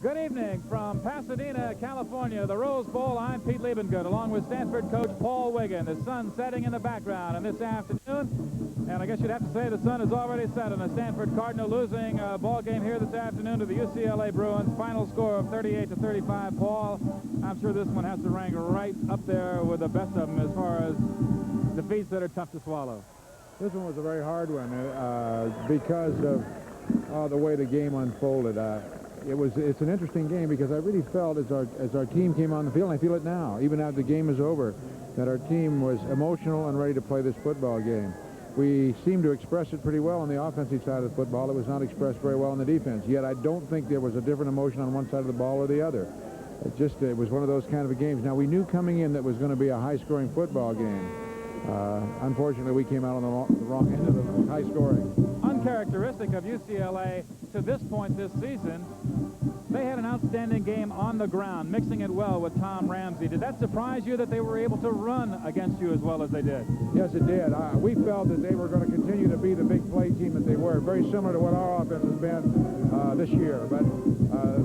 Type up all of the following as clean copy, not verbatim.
Good evening from Pasadena, California, the Rose Bowl. I'm Pete Liebengood, along with Stanford coach Paul Wiggin. The sun setting in the background, and this afternoon, and I guess you'd have to say the sun is already set on the Stanford Cardinal losing a ball game here this afternoon to the UCLA Bruins. Final score of 38-35. Paul, I'm sure this one has to rank right up there with the best of them as far as defeats that are tough to swallow. This one was a very hard one because of the way the game unfolded. It's an interesting game because I really felt as our team came on the field, and I feel it now, even after the game is over, that our team was emotional and ready to play this football game. We seemed to express it pretty well on the offensive side of the football. It was not expressed very well on the defense. Yet I don't think there was a different emotion on one side of the ball or the other. It was one of those kind of games. Now, we knew coming in that was going to be a high-scoring football game. Unfortunately, we came out on the wrong end of the high scoring. Uncharacteristic of UCLA to this point this season, they had an outstanding game on the ground, mixing it well with Tom Ramsey. Did that surprise you that they were able to run against you as well as they did? Yes, it did. We felt that they were going to continue to be the big play team that they were, very similar to what our offense has been this year. But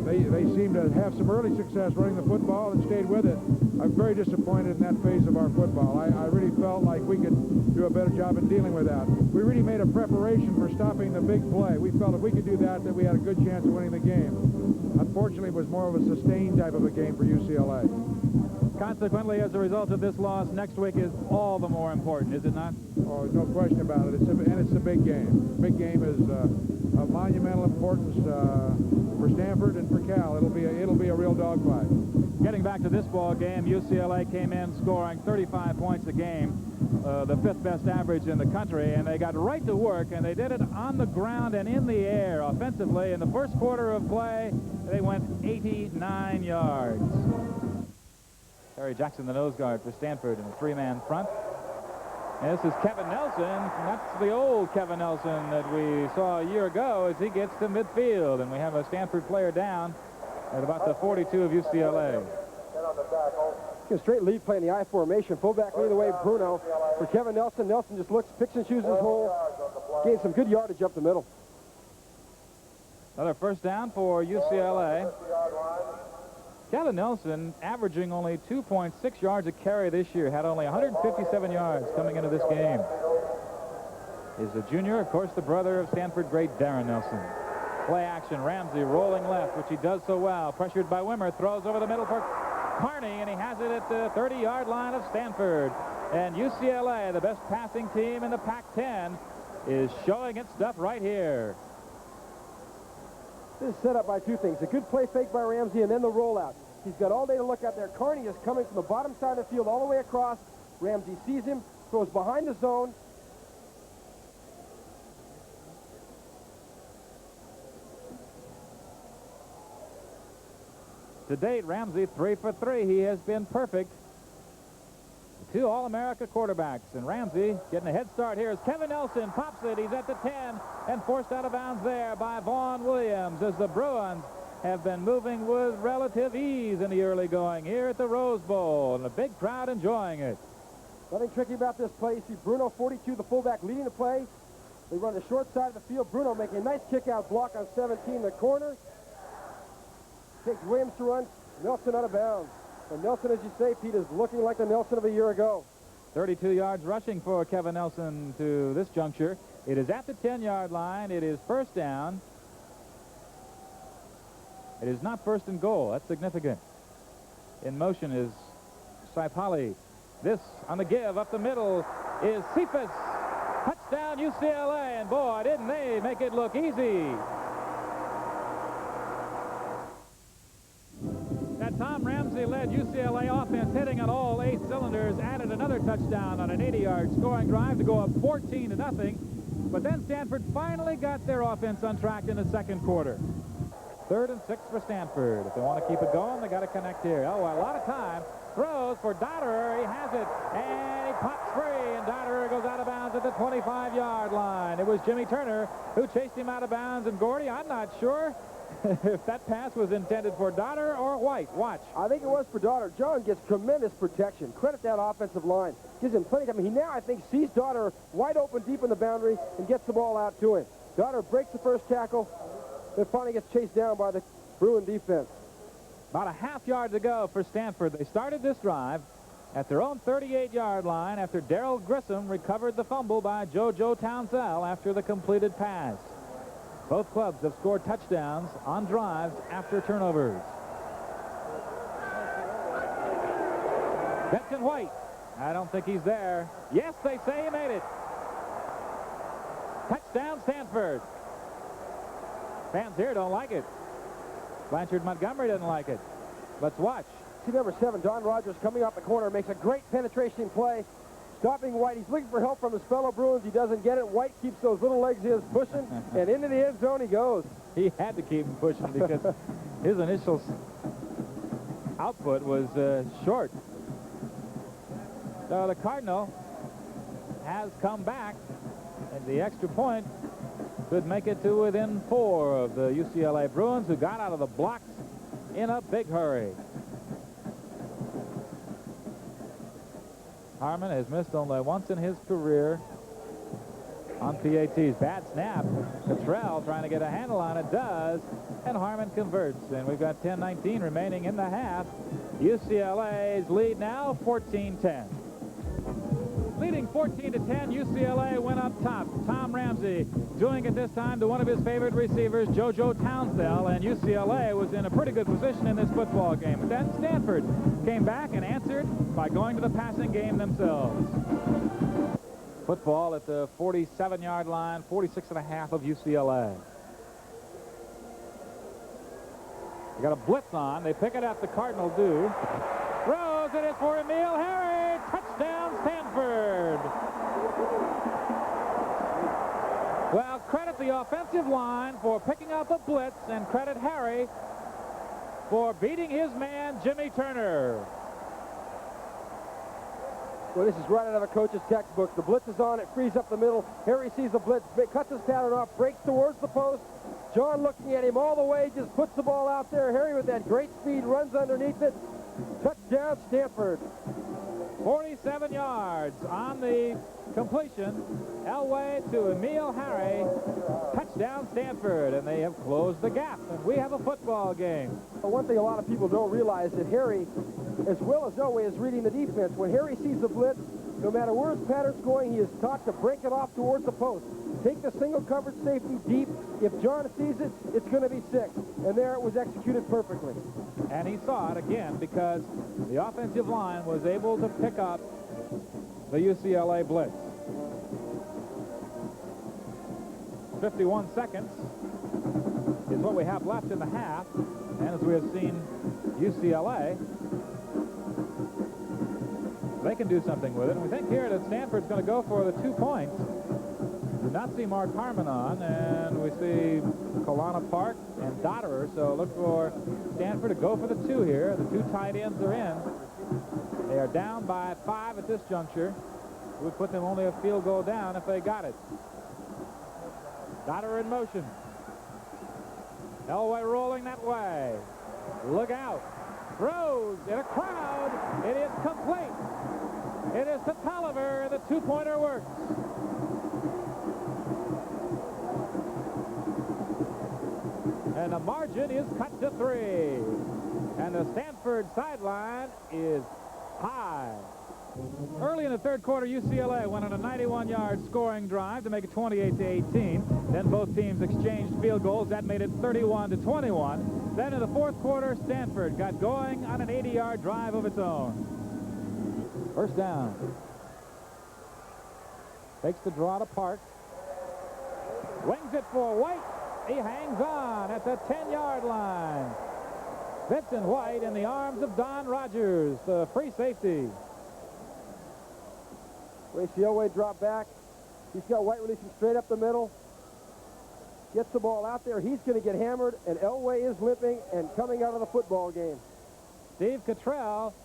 they seemed to have some early success running the football and stayed with it. I'm very disappointed in that phase of our football. I really felt like we could do a better job in dealing with that. We really made a preparation for stopping the big play. We felt if we could do that we had a good chance of winning the game. Unfortunately, it was more of a sustained type of a game for UCLA. Consequently, as a result of this loss, next week is all the more important, is it not? Oh, no question about it. It's a big game. Big game is of monumental importance for Stanford and for Cal. It'll be a real dogfight. Getting back to this ball game, UCLA came in scoring 35 points a game, the fifth best average in the country, and they got right to work, and they did it on the ground and in the air offensively. In the first quarter of play, they went 89 yards. Harry Jackson, the nose guard for Stanford, in a three-man front. And this is Kevin Nelson. That's the old Kevin Nelson that we saw a year ago as he gets to midfield. And we have a Stanford player down at about the 42 of UCLA. A straight lead play in the I formation. Fullback leading the way, Bruno. For Kevin Nelson, Nelson just looks, picks and chooses his hole. Gains some good yardage up the middle. Another first down for UCLA. Kevin Nelson, averaging only 2.6 yards a carry this year, had only 157 yards coming into this game. He's a junior, of course, the brother of Stanford great Darren Nelson. Play action, Ramsey rolling left, which he does so well. Pressured by Wimmer, throws over the middle for Carney, and he has it at the 30-yard line of Stanford. And UCLA, the best passing team in the Pac-10, is showing its stuff right here. This is set up by two things. A good play fake by Ramsey and then the rollout. He's got all day to look out there. Carney is coming from the bottom side of the field all the way across. Ramsey sees him, throws behind the zone. To date, Ramsey 3 for 3. He has been perfect. Two All-America quarterbacks, and Ramsey getting a head start here as Kevin Nelson pops it. He's at the 10 and forced out of bounds there by Vaughn Williams as the Bruins have been moving with relative ease in the early going here at the Rose Bowl, and a big crowd enjoying it. Nothing tricky about this play. You see Bruno, 42, the fullback, leading the play. They run the short side of the field. Bruno making a nice kick-out block on 17, the corner. Takes Williams to run. Nelson out of bounds. And Nelson, as you say, Pete, is looking like the Nelson of a year ago. 32 yards rushing for Kevin Nelson to this juncture. It is at the 10-yard line. It is first down. It is not first and goal. That's significant. In motion is Saipali. This on the give up the middle is Cephous. Touchdown UCLA, and boy, didn't they make it look easy. That Tom Ramsey-led UCLA offense, hitting on all 8 cylinders, added another touchdown on an 80-yard scoring drive to go up 14-0. But then Stanford finally got their offense on track in the second quarter. 3rd and 6 for Stanford. If they want to keep it going, they got to connect here. Oh, a lot of time. Throws for Donahue. He has it, and he pops free, and Donahue goes out of bounds at the 25-yard line. It was Jimmy Turner who chased him out of bounds, and Gordy, I'm not sure if that pass was intended for Donner or White. Watch. I think it was for Donner. John gets tremendous protection. Credit that offensive line. Gives him plenty of time. He now, I think, sees Donner wide open deep in the boundary and gets the ball out to him. Donner breaks the first tackle, then finally gets chased down by the Bruin defense. About a half yard to go for Stanford. They started this drive at their own 38-yard line after Darrell Grissom recovered the fumble by JoJo Townsell after the completed pass. Both clubs have scored touchdowns on drives after turnovers. Benson White. I don't think he's there. Yes, they say he made it. Touchdown, Stanford. Fans here don't like it. Blanchard Montgomery doesn't like it. Let's watch. See number 7, Don Rogers, coming off the corner, makes a great penetration play. Stopping White. He's looking for help from his fellow Bruins. He doesn't get it. White keeps those little legs of his pushing, and into the end zone he goes. He had to keep him pushing because his initial output was short. So the Cardinal has come back, and the extra point could make it to within 4 of the UCLA Bruins, who got out of the blocks in a big hurry. Harmon has missed only once in his career on PATs. Bad snap. Cottrell trying to get a handle on it, does, and Harmon converts. And we've got 10:19 remaining in the half. UCLA's lead now 14-10. Leading 14-10, UCLA went up top. Tom Ramsey doing it this time to one of his favorite receivers, JoJo Townsell, and UCLA was in a pretty good position in this football game. But then Stanford came back and answered by going to the passing game themselves. Football at the 47-yard line, 46.5 of UCLA. They got a blitz on. They pick it up. The Cardinal do. Throws it is for Emil Harry. Touchdown, Stanford. Well, credit the offensive line for picking up a blitz, and credit Harry for beating his man, Jimmy Turner. Well, this is right out of a coach's textbook. The blitz is on. It frees up the middle. Harry sees the blitz, cuts his pattern off, breaks towards the post. John looking at him all the way, just puts the ball out there. Harry with that great speed runs underneath it. Touchdown, Stanford. 47 yards on the completion. Elway to Emil Harry. Touchdown, Stanford, and they have closed the gap, and we have a football game. One thing a lot of people don't realize that Harry, as well as Elway, is reading the defense. When Harry sees the blitz, no matter where his pattern's going, he is taught to break it off towards the post. Take the single coverage safety deep. If John sees it, it's going to be 6. And there it was executed perfectly. And he saw it again because the offensive line was able to pick up the UCLA blitz. 51 seconds is what we have left in the half. And as we have seen UCLA, they can do something with it. And we think here that Stanford's going to go for the 2 points. Do not see Mark Harmon on, and we see Kalana Park and Dotterer, so look for Stanford to go for the 2 here. The 2 tight ends are in. They are down by 5 at this juncture. It would put them only a field goal down if they got it. Dotterer in motion. Elway rolling that way. Look out. Throws in a crowd. It is complete. It is to Tolliver. The 2-pointer works. And the margin is cut to 3. And the Stanford sideline is high. Early in the third quarter, UCLA went on a 91-yard scoring drive to make it 28-18. Then both teams exchanged field goals. That made it 31-21. Then in the fourth quarter, Stanford got going on an 80-yard drive of its own. First down. Takes the draw to Park. Wings it for White. He hangs on at the 10-yard line. Vincent White in the arms of Don Rogers, the free safety. Racy Elway drop back. He's got White releasing straight up the middle. Gets the ball out there. He's going to get hammered, and Elway is limping and coming out of the football game. Steve Cottrell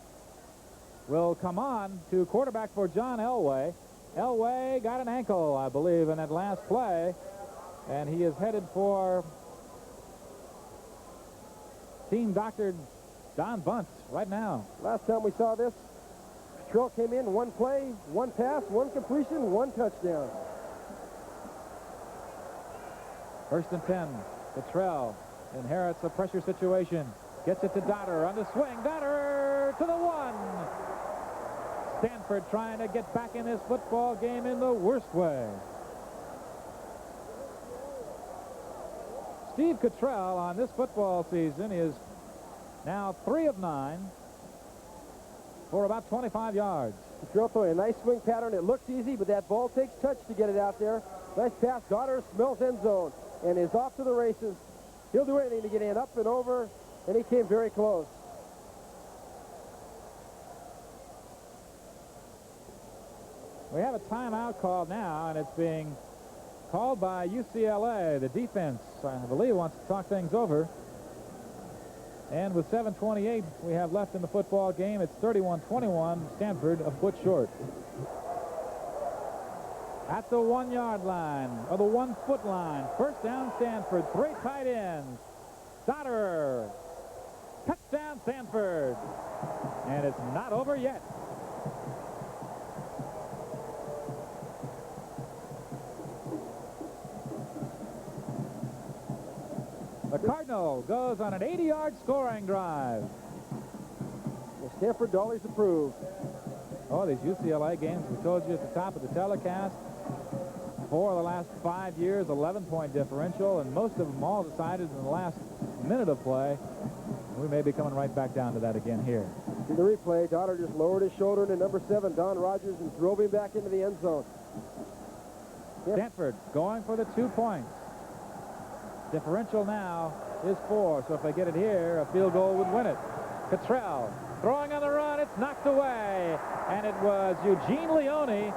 will come on to quarterback for John Elway. Elway got an ankle, I believe, in that last play, and he is headed for team doctor Don Bunce right now. Last time we saw this, Cottrell came in, 1 play, 1 pass, 1 completion, 1 touchdown. First and 10. Cottrell inherits a pressure situation. Gets it to Dotter on the swing. Dotter to the 1. Stanford trying to get back in this football game in the worst way. Steve Cottrell on this football season is now 3 of 9 for about 25 yards. Cottrell throwing a nice swing pattern. It looks easy, but that ball takes touch to get it out there. Nice pass. Dotter smells end zone and is off to the races. He'll do anything to get in, up and over, and he came very close. We have a timeout called now, and it's being called by UCLA. The defense, I believe, wants to talk things over. And with 7:28 we have left in the football game, it's 31-21, Stanford a foot short. At the 1-yard line, or the 1-foot line, first down Stanford, 3 tight ends. Dotter, touchdown Stanford. And it's not over yet. The Cardinal goes on an 80-yard scoring drive. Well, Stanford dollars approved. Oh, these UCLA games, we told you at the top of the telecast, 4 of the last 5 years, 11-point differential, and most of them all decided in the last minute of play. We may be coming right back down to that again here. See the replay. Dotter just lowered his shoulder into number 7, Don Rogers, and drove him back into the end zone. Stanford going for the 2 points. Differential now is 4, so if they get it here, a field goal would win it. Cottrell throwing on the run. It's knocked away, and it was Eugene Leone,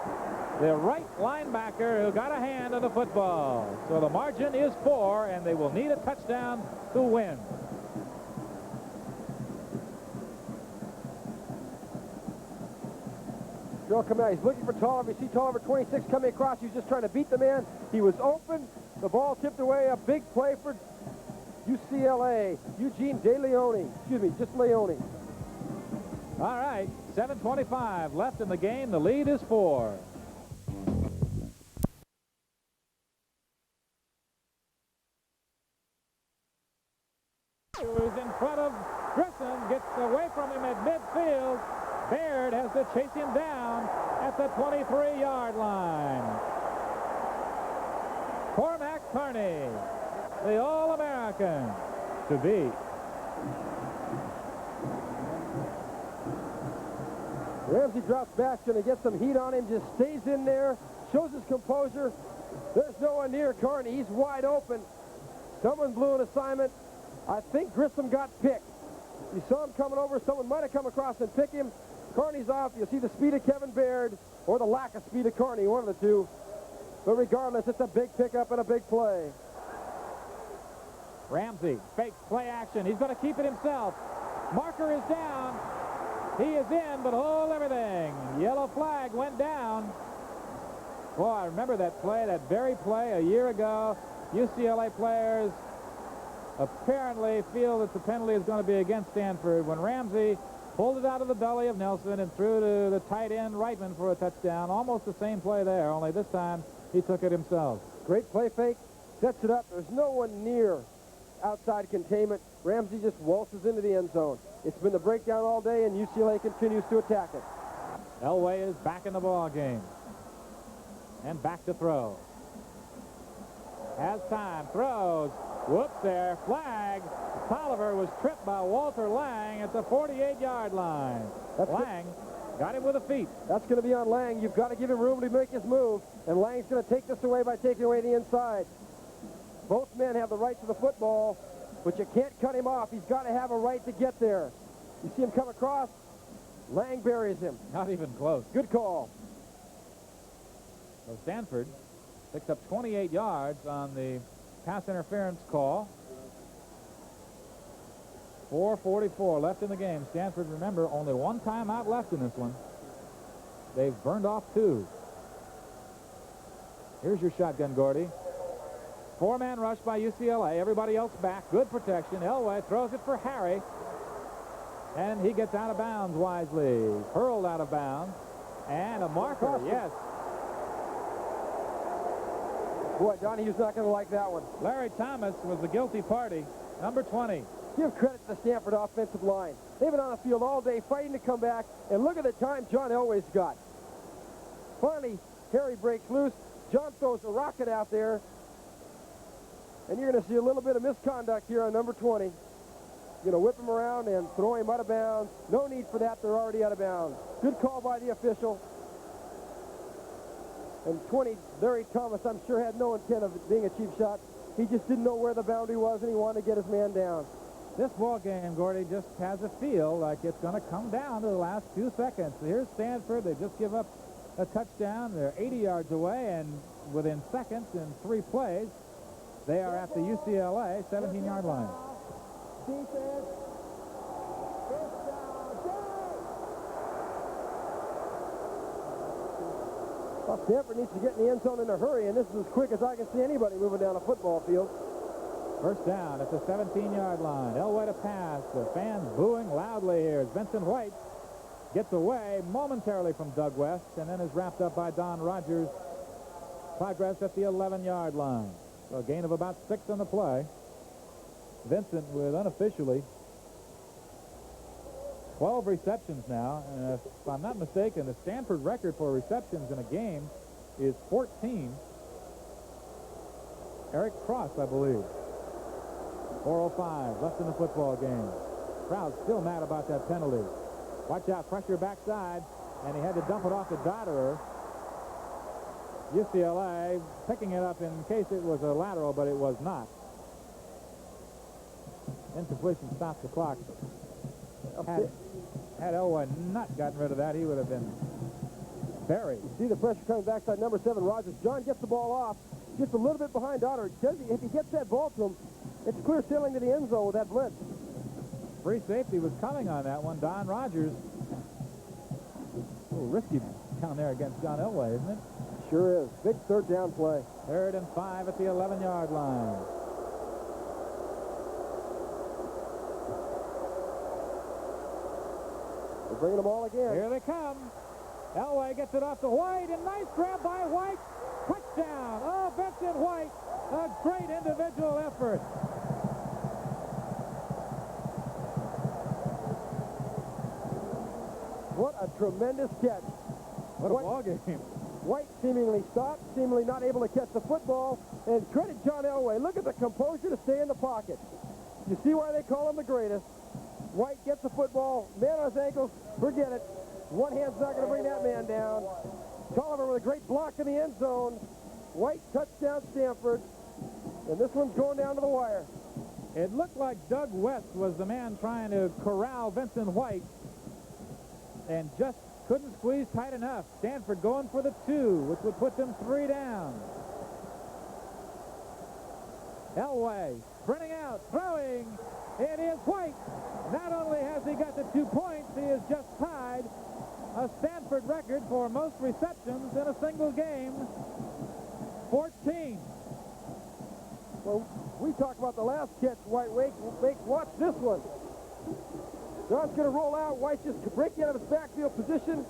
the right linebacker, who got a hand on the football. So the margin is 4, and they will need a touchdown to win. Cottrell coming out. He's looking for Tolliver. You see Tolliver 26 coming across. He was just trying to beat the man. He was open. The ball tipped away. A big play for UCLA. Eugene DeLeone. Excuse me, just Leone. All right, 7:25 left in the game. The lead is 4. Who's in front of Grissom, gets away from him at midfield. Baird has to chase him down at the 23-yard line. Cormac Carney, the All-American to be. Ramsey drops back, going to get some heat on him, just stays in there, shows his composure. There's no one near Carney. He's wide open. Someone blew an assignment. I think Grissom got picked. You saw him coming over. Someone might have come across and picked him. Carney's off. You'll see the speed of Kevin Baird or the lack of speed of Carney, one of the two. But regardless, it's a big pickup and a big play. Ramsey fakes play action. He's going to keep it himself. Marker is down. He is in, but hold everything. Yellow flag went down. Boy, I remember that play, that very play a year ago. UCLA players apparently feel that the penalty is going to be against Stanford when Ramsey pulled it out of the belly of Nelson and threw to the tight end Reitman for a touchdown. Almost the same play there, only this time he took it himself. Great play fake. Sets it up. There's no one near outside containment. Ramsey just waltzes into the end zone. It's been the breakdown all day, and UCLA continues to attack it. Elway is back in the ball game. And back to throw. Has time. Throws. Whoops there. Flag. Tolliver was tripped by Walter Lang at the 48-yard line. Lang got him with the feet. That's going to be on Lang. You've got to give him room to make his move. And Lang's going to take this away by taking away the inside. Both men have the right to the football, but you can't cut him off. He's got to have a right to get there. You see him come across. Lang buries him. Not even close. Good call. So Stanford picks up 28 yards on the pass interference call. 4:44 left in the game. Stanford, remember, only one timeout left in this one. They've burned off 2. Here's your shotgun, Gordy. 4-man rush by UCLA. Everybody else back. Good protection. Elway throws it for Harry. And he gets out of bounds wisely. Hurled out of bounds. And a marker, yes. Boy, Donahue's not going to like that one. Larry Thomas was the guilty party. Number 20. Give credit to the Stanford offensive line. They've been on the field all day fighting to come back, and look at the time John Elway's got. Finally, Harry breaks loose. John throws a rocket out there, and you're going to see a little bit of misconduct here on number 20. You're going to whip him around and throw him out of bounds. No need for that. They're already out of bounds. Good call by the official. And 20, Larry Thomas, I'm sure had no intent of it being a cheap shot. He just didn't know where the boundary was, and he wanted to get his man down. This ball game, Gordy, just has a feel like it's going to come down to the last 2 seconds. Here's Stanford. They just give up a touchdown. They're 80 yards away, and within seconds in 3 plays, they are at the UCLA 17-yard line. Defense. Well, Stanford needs to get in the end zone in a hurry, and this is as quick as I can see anybody moving down a football field. First down at the 17-yard line. Elway to pass. The fans booing loudly here as Vincent White gets away momentarily from Doug West and then is wrapped up by Don Rogers. Progress at the 11-yard line. So a gain of about 6 on the play. Vincent with unofficially 12 receptions now. And if I'm not mistaken, the Stanford record for receptions in a game is 14. Eric Cross, I believe. 4:05 left in the football game. Crowd's still mad about that penalty. Watch out, pressure backside, and he had to dump it off the Dodderer. UCLA picking it up in case it was a lateral, but it was not. Incompletion stops the clock. Had Elway not gotten rid of that, he would have been buried. You see the pressure coming backside number 7, Rogers. John gets the ball off, just a little bit behind Dodderer. If he gets that ball to him, it's clear sailing to the end zone with that blitz. Free safety was coming on that one. Don Rogers. A little risky down there against John Elway, isn't it? Sure is. Big 3rd down play. 3rd and 5 at the 11-yard line. They're bringing them all again. Here they come. Elway gets it off to White, and nice grab by White. Touchdown. Oh, Vincent White. A great individual effort. What a tremendous catch. What a ball game. White seemingly stopped, seemingly not able to catch the football, and credit John Elway. Look at the composure to stay in the pocket. You see why they call him the greatest. White gets the football, man on his ankles, forget it. One hand's not going to bring that man down. Tolliver with a great block in the end zone. White touchdown Stanford, and this one's going down to the wire. It looked like Doug West was the man trying to corral Vincent White and just couldn't squeeze tight enough. Stanford going for the 2, which would put them 3 down. Elway sprinting out, throwing. It is White. Not only has he got the 2 points, he has just tied a Stanford record for most receptions in a single game. 14. Well, we talked about the last catch White makes. Watch this one. John's going to roll out. White's just breaking out of his backfield position.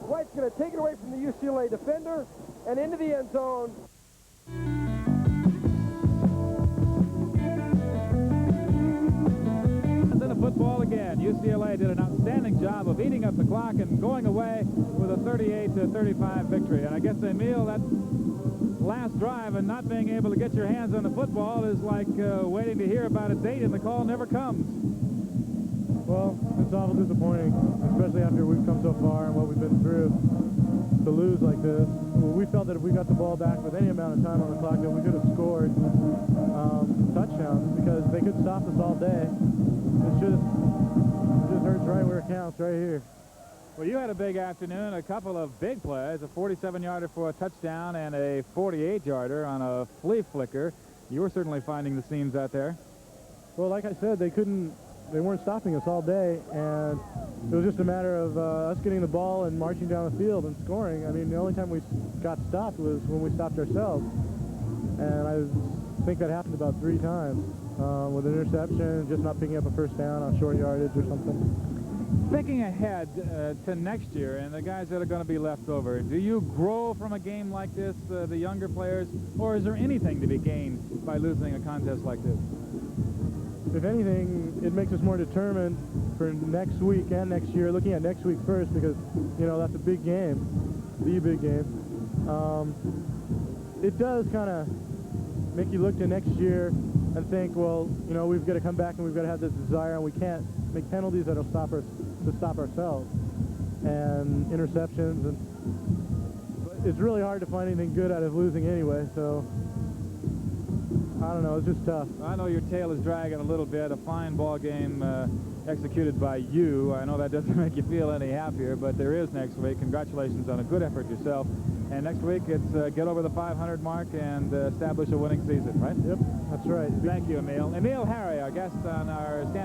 White's going to take it away from the UCLA defender and into the end zone. And then the football again. UCLA did an outstanding job of eating up the clock and going away with a 38-35 victory. And I guess, Emil, that last drive and not being able to get your hands on the football is like waiting to hear about a date and the call never comes. Well, it's awful disappointing, especially after we've come so far and what we've been through, to lose like this. We felt that if we got the ball back with any amount of time on the clock, that we could have scored touchdowns, because they could stop us all day. It just hurts right where it counts, right here. Well, you had a big afternoon, a couple of big plays, a 47-yarder for a touchdown and a 48-yarder on a flea flicker. You were certainly finding the seams out there. Well, like I said, they weren't stopping us all day, and it was just a matter of us getting the ball and marching down the field and scoring. I mean, the only time we got stopped was when we stopped ourselves, and I think that happened about 3 times with an interception, just not picking up a first down on short yardage or something. Thinking ahead to next year and the guys that are going to be left over, do you grow from a game like this, the younger players, or is there anything to be gained by losing a contest like this? if anything, it makes us more determined for next week and next year. Looking at next week first, because you know that's a big game, the big game. It does kind of make you look to next year and think, well, you know, we've got to come back and we've got to have this desire, and we can't make penalties that'll stop us to stop ourselves, and interceptions, and but it's really hard to find anything good out of losing anyway. So I don't know, it's just tough. I know your tail is dragging a little bit. A fine ball game executed by you. I know that doesn't make you feel any happier, but there is next week. Congratulations on a good effort yourself. And next week, it's get over the 500 mark and establish a winning season, right? Yep, that's right. Thank you, Emil. Emil Harry, our guest on our Stanford